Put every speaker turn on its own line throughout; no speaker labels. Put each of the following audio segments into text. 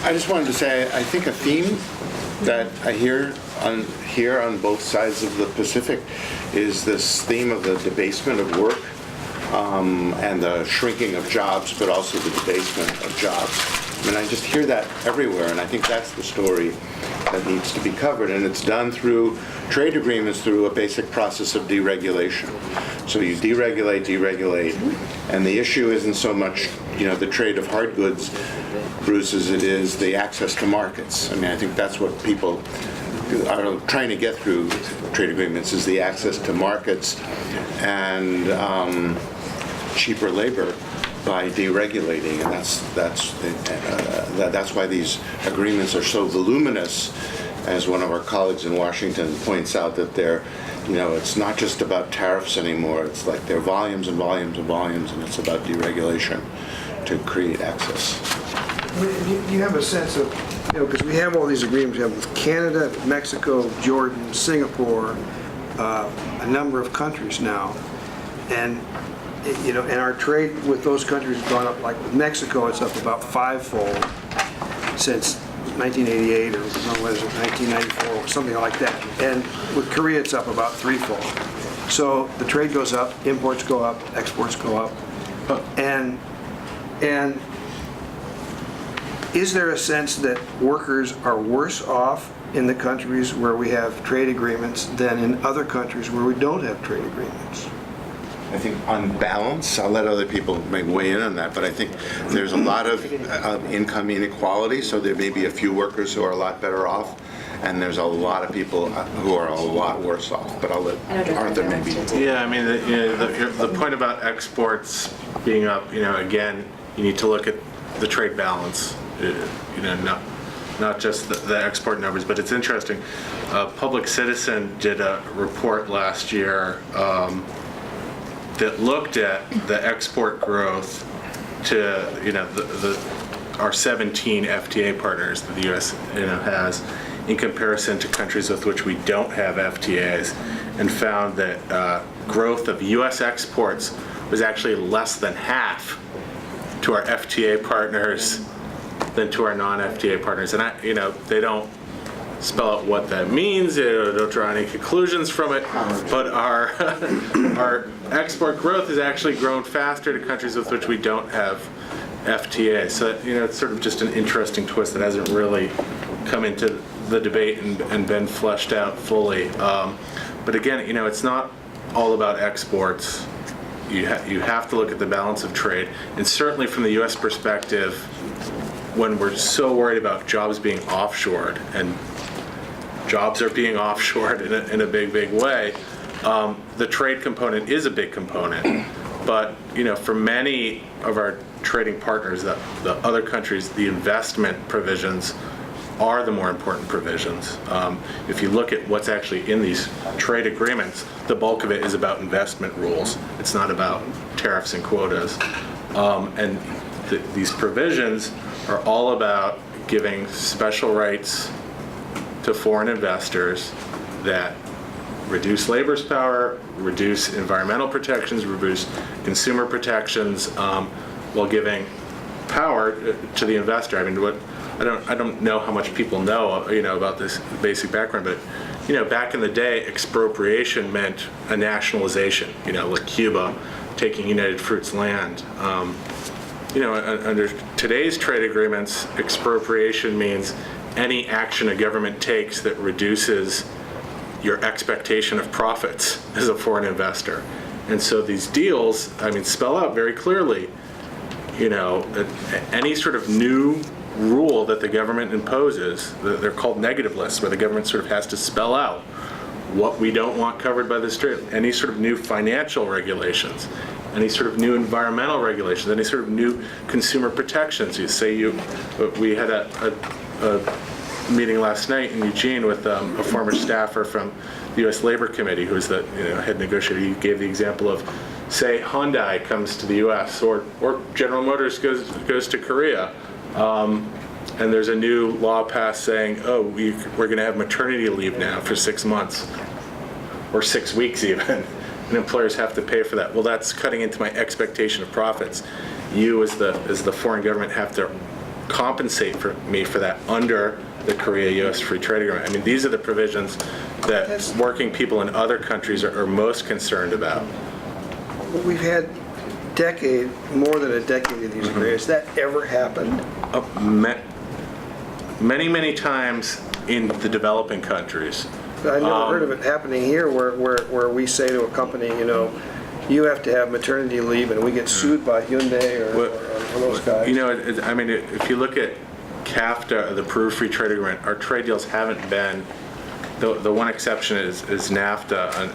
I just wanted to say, I think a theme that I hear on both sides of the Pacific is this theme of the debasement of work and the shrinking of jobs, but also the debasement of jobs. I mean, I just hear that everywhere, and I think that's the story that needs to be covered. And it's done through trade agreements, through a basic process of deregulation. So you deregulate, and the issue isn't so much, the trade of hard goods, Bruce, as it is the access to markets. I mean, I think that's what people are trying to get through trade agreements, is the access to markets and cheaper labor by deregulating, and that's why these agreements are so voluminous, as one of our colleagues in Washington points out, that they're, it's not just about tariffs anymore. It's like they're volumes and volumes and volumes, and it's about deregulation to create access.
You have a sense of, because we have all these agreements. We have with Canada, Mexico, Jordan, Singapore, a number of countries now, and and our trade with those countries has gone up. Like with Mexico, it's up about fivefold since 1988, or what is it, 1994, or something like that. And with Korea, it's up about threefold. So the trade goes up, imports go up, exports go up, and is there a sense that workers are worse off in the countries where we have trade agreements than in other countries where we don't have trade agreements?
I think on balance, I'll let other people weigh in on that, but I think there's a lot of income inequality, so there may be a few workers who are a lot better off, and there's a lot of people who are a lot worse off. But I'll let Arthur maybe.
Yeah, I mean, the point about exports being up, again, you need to look at the trade balance, not just the export numbers, but it's interesting. Public Citizen did a report last year that looked at the export growth to our 17 FTA partners that the U.S. has in comparison to countries with which we don't have FTAs, and found that growth of U.S. exports was actually less than half to our FTA partners than to our non-FTA partners. And they don't spell out what that means, they don't draw any conclusions from it, but our export growth has actually grown faster to countries with which we don't have FTA. So it's sort of just an interesting twist that hasn't really come into the debate and been fleshed out fully. But again, it's not all about exports. You have to look at the balance of trade, and certainly from the U.S. perspective, when we're so worried about jobs being offshored, and jobs are being offshored in a big way, the trade component is a big component. But for many of our trading partners, the other countries, the investment provisions are the more important provisions. If you look at what's actually in these trade agreements, the bulk of it is about investment rules. It's not about tariffs and quotas. And these provisions are all about giving special rights to foreign investors that reduce labor's power, reduce environmental protections, reduce consumer protections, while giving power to the investor. I mean, I don't know how much people know, about this basic background, but back in the day, expropriation meant a nationalization. Like Cuba taking United Fruit's land. Under today's trade agreements, expropriation means any action a government takes that reduces your expectation of profits as a foreign investor. And so these deals, spell out very clearly, any sort of new rule that the government imposes, they're called negative lists, where the government sort of has to spell out what we don't want covered by this trade. Any sort of new financial regulations, any sort of new environmental regulations, any sort of new consumer protections. We had a meeting last night in Eugene with a former staffer from the U.S. Labor Committee, who's the head negotiator. He gave the example of, say, Hyundai comes to the U.S. or General Motors goes to Korea, and there's a new law passed saying, we're going to have maternity leave now for 6 months, or 6 weeks even, and employers have to pay for that. Well, that's cutting into my expectation of profits. You, as the foreign government, have to compensate me for that under the Korea-U.S. Free Trade Agreement. I mean, these are the provisions that working people in other countries are most concerned about.
We've had more than a decade of these agreements. That ever happened?
Many times in the developing countries.
I never heard of it happening here where we say to a company, you have to have maternity leave, and we get sued by Hyundai or those guys.
I mean, if you look at CAFTA, the Peru Free Trade Agreement, our trade deals haven't been, the one exception is NAFTA,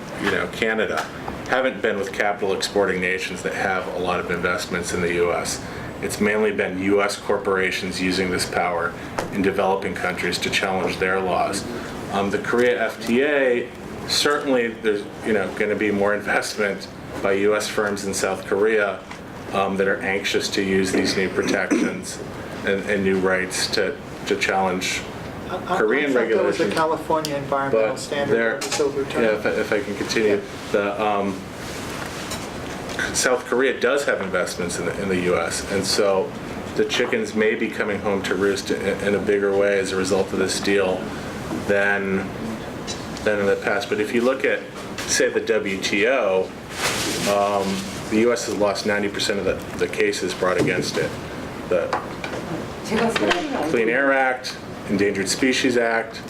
Canada, haven't been with capital exporting nations that have a lot of investments in the U.S. It's mainly been U.S. corporations using this power in developing countries to challenge their laws. The Korea FTA, certainly there's going to be more investment by U.S. firms in South Korea that are anxious to use these new protections and new rights to challenge Korean regulations.
There was a California environmental standard that was overturned.
Yeah, if I can continue, the South Korea does have investments in the U.S., and so the chickens may be coming home to roost in a bigger way as a result of this deal than in the past. But if you look at, say, the WTO, the U.S. has lost 90% of the cases brought against it. The Clean Air Act, Endangered Species Act,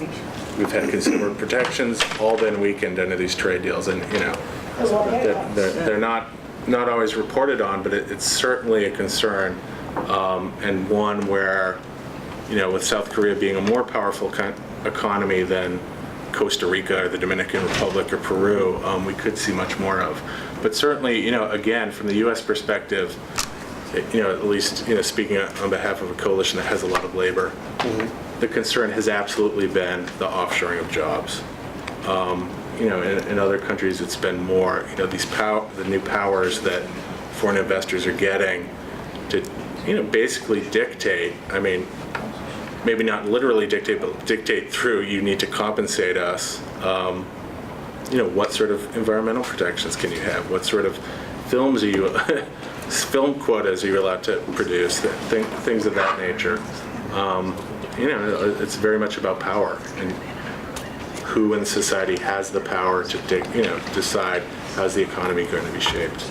we've had consumer protections, all been weakened under these trade deals, and they're not always reported on, but it's certainly a concern, and one where, with South Korea being a more powerful economy than Costa Rica or the Dominican Republic or Peru, we could see much more of. But certainly, again, from the U.S. perspective, at least, speaking on behalf of a coalition that has a lot of labor, the concern has absolutely been the offshoring of jobs. In other countries, it's been more, the new powers that foreign investors are getting to, basically dictate. I mean, maybe not literally dictate, but dictate through, you need to compensate us. What sort of environmental protections can you have? What sort of films film quotas are you allowed to produce? Things of that nature. It's very much about power and who in society has the power to decide how's the economy going to be shaped.